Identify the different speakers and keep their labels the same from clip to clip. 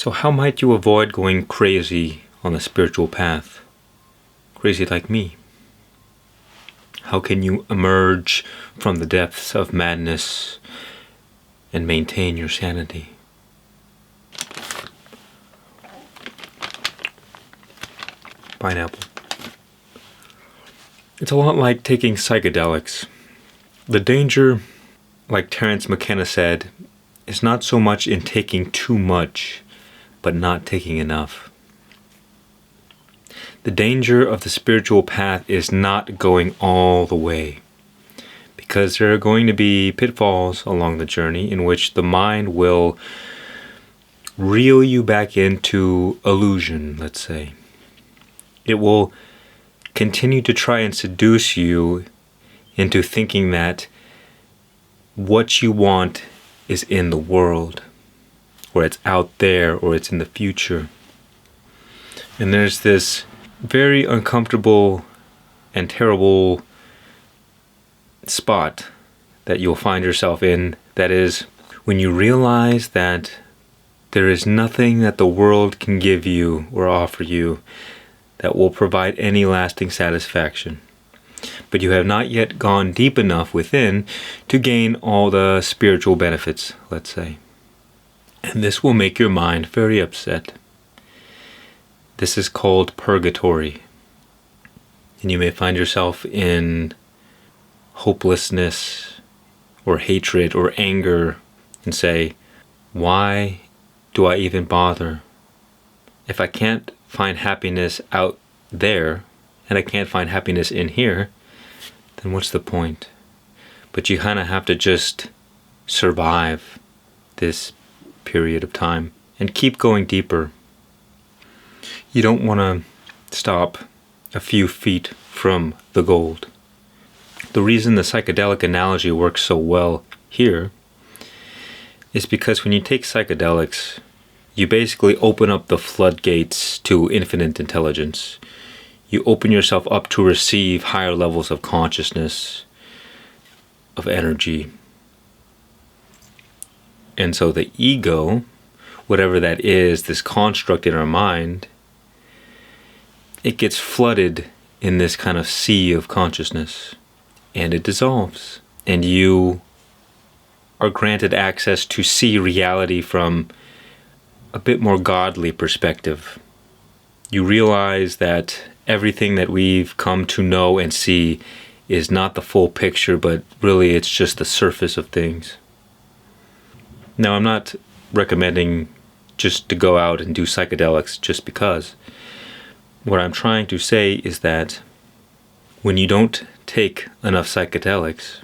Speaker 1: So how might you avoid going crazy on the spiritual path? Crazy like me. How can you emerge from the depths of madness and maintain your sanity? Pineapple. It's a lot like taking psychedelics. The danger, like Terence McKenna said, is not so much in taking too much, but not taking enough. The danger of the spiritual path is not going all the way, because there are going to be pitfalls along the journey in which the mind will reel you back into illusion, let's say. It will continue to try and seduce you into thinking that what you want is in the world, or it's out there, or it's in the future. And there's this very uncomfortable and terrible spot that you'll find yourself in, that is when you realize that there is nothing that the world can give you or offer you that will provide any lasting satisfaction. But you have not yet gone deep enough within to gain all the spiritual benefits, let's say. And this will make your mind very upset. This is called purgatory. And you may find yourself in hopelessness or hatred or anger and say, why do I even bother? If I can't find happiness out there, and I can't find happiness in here, then what's the point? But you kind of have to just survive this period of time and keep going deeper. You don't want to stop a few feet from the gold. The reason the psychedelic analogy works so well here is because when you take psychedelics, you basically open up the floodgates to infinite intelligence. You open yourself up to receive higher levels of consciousness, of energy. And so the ego, whatever that is, this construct in our mind, it gets flooded in this kind of sea of consciousness, and it dissolves. And you are granted access to see reality from a bit more godly perspective. You realize that everything that we've come to know and see is not the full picture, but really it's just the surface of things. Now, I'm not recommending just to go out and do psychedelics just because. What I'm trying to say is that when you don't take enough psychedelics,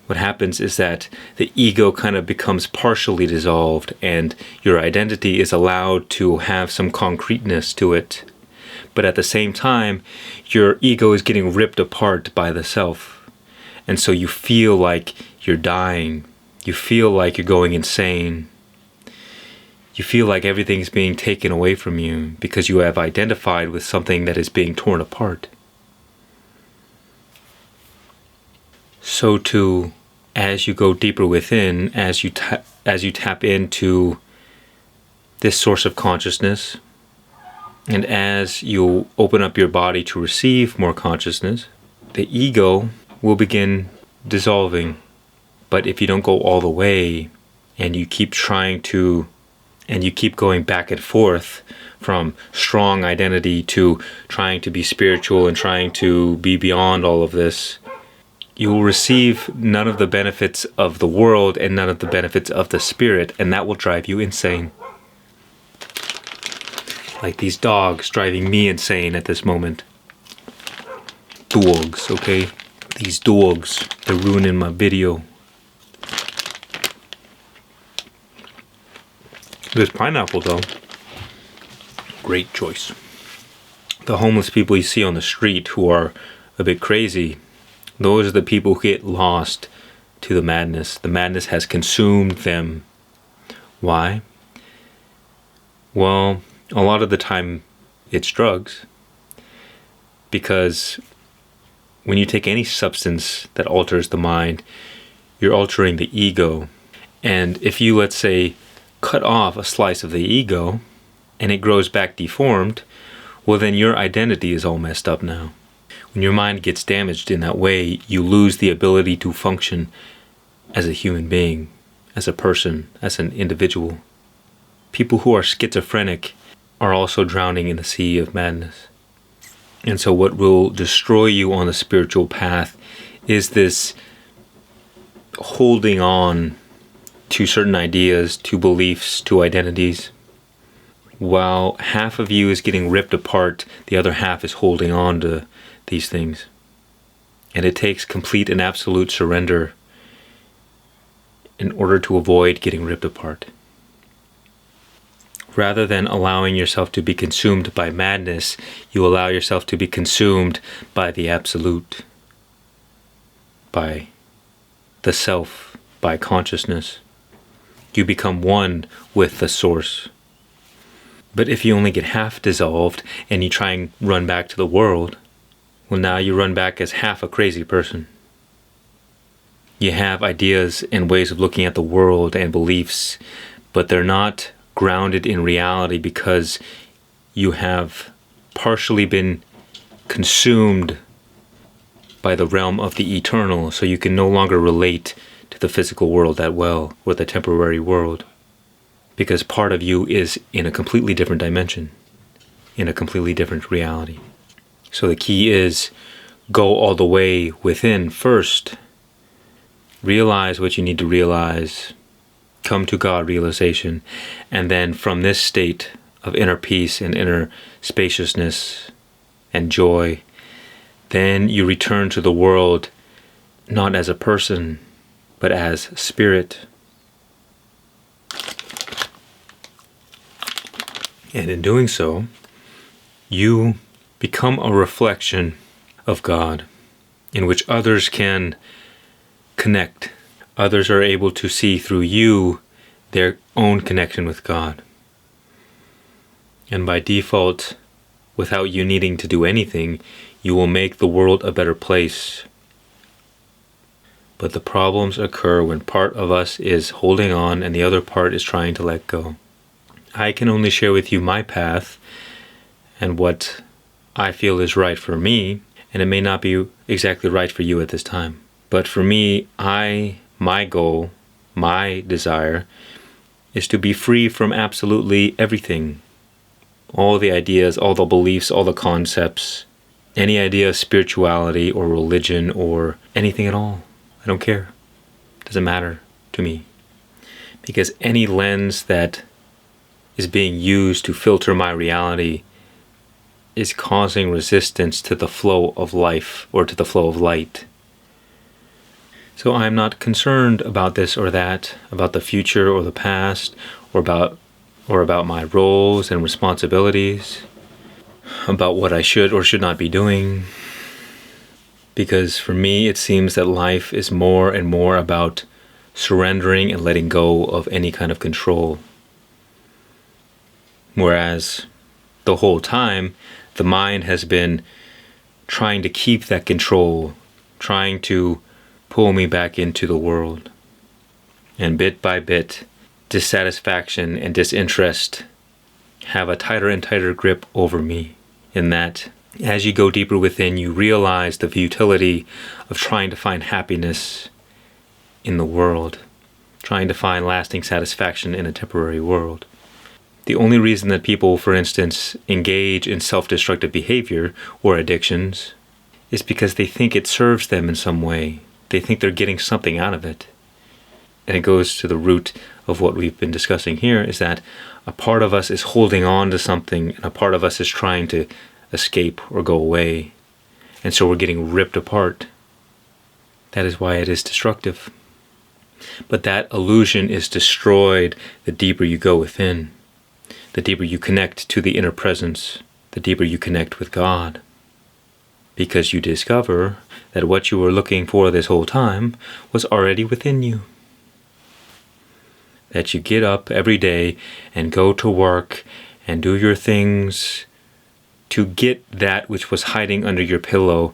Speaker 1: what happens is that the ego kind of becomes partially dissolved and your identity is allowed to have some concreteness to it. But at the same time, your ego is getting ripped apart by the self. And so you feel like you're dying. You feel like you're going insane. You feel like everything's being taken away from you because you have identified with something that is being torn apart. So too, as you go deeper within, as you tap into this source of consciousness, and as you open up your body to receive more consciousness, the ego will begin dissolving. But if you don't go all the way, and you keep trying to, and you keep going back and forth from strong identity to trying to be spiritual and trying to be beyond all of this, you will receive none of the benefits of the world and none of the benefits of the spirit, and that will drive you insane. Like these dogs driving me insane at this moment. Dogs, okay? These dogs, they're ruining my video. This pineapple, though, great choice. The homeless people you see on the street who are a bit crazy, those are the people who get lost to the madness. The madness has consumed them. Why? Well, a lot of the time it's drugs. Because when you take any substance that alters the mind, you're altering the ego. And if you, let's say, cut off a slice of the ego and it grows back deformed, well then your identity is all messed up now. When your mind gets damaged in that way, you lose the ability to function as a human being, as a person, as an individual. People who are schizophrenic are also drowning in the sea of madness. And so what will destroy you on the spiritual path is this holding on to certain ideas, to beliefs, to identities. While half of you is getting ripped apart, the other half is holding on to these things. And it takes complete and absolute surrender in order to avoid getting ripped apart. Rather than allowing yourself to be consumed by madness, you allow yourself to be consumed by the absolute, by the self, by consciousness. You become one with the source. But if you only get half dissolved and you try and run back to the world, well, now you run back as half a crazy person. You have ideas and ways of looking at the world and beliefs, but they're not grounded in reality because you have partially been consumed by the realm of the eternal, so you can no longer relate to the physical world that well, or the temporary world, because part of you is in a completely different dimension, in a completely different reality. So the key is go all the way within first, realize what you need to realize, come to God realization, and then from this state of inner peace and inner spaciousness and joy, then you return to the world not as a person, but as spirit. And in doing so, you become a reflection of God, in which others can connect. Others are able to see through you their own connection with God. And by default, without you needing to do anything, you will make the world a better place. But the problems occur when part of us is holding on and the other part is trying to let go. I can only share with you my path and what I feel is right for me, and it may not be exactly right for you at this time. But for me, my goal, my desire, is to be free from absolutely everything. All the ideas, all the beliefs, all the concepts, any idea of spirituality or religion or anything at all. I don't care. It doesn't matter to me. Because any lens that is being used to filter my reality is causing resistance to the flow of life or to the flow of light. So I'm not concerned about this or that, about the future or the past, or about my roles and responsibilities, about what I should or should not be doing. Because for me, it seems that life is more and more about surrendering and letting go of any kind of control. Whereas the whole time, the mind has been trying to keep that control, trying to pull me back into the world. And bit by bit, dissatisfaction and disinterest have a tighter and tighter grip over me, in that as you go deeper within, you realize the futility of trying to find happiness in the world, trying to find lasting satisfaction in a temporary world. The only reason that people, for instance, engage in self-destructive behavior or addictions is because they think it serves them in some way. They think they're getting something out of it. And it goes to the root of what we've been discussing here, is that a part of us is holding on to something and a part of us is trying to escape or go away. And so we're getting ripped apart. That is why it is destructive. But that illusion is destroyed the deeper you go within. The deeper you connect to the inner presence, the deeper you connect with God. Because you discover that what you were looking for this whole time was already within you. That you get up every day and go to work and do your things to get that which was hiding under your pillow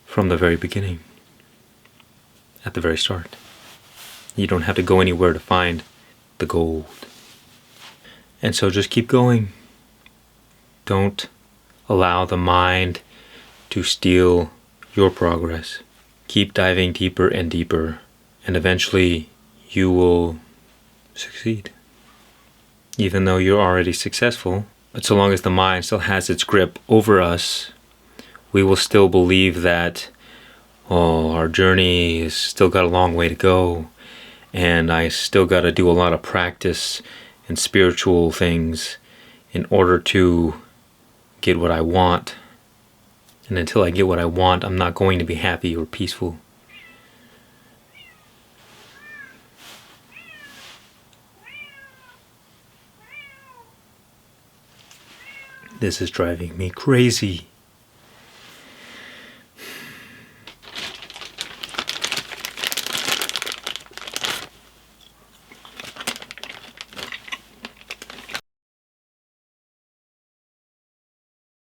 Speaker 1: from the very beginning, at the very start. You don't have to go anywhere to find the gold. And so just keep going. Don't allow the mind to steal your progress. Keep diving deeper and deeper, and eventually you will succeed. Even though you're already successful, but so long as the mind still has its grip over us, we will still believe that, oh, our journey has still got a long way to go, and I still got to do a lot of practice and spiritual things in order to get what I want. And until I get what I want, I'm not going to be happy or peaceful. This is driving me crazy.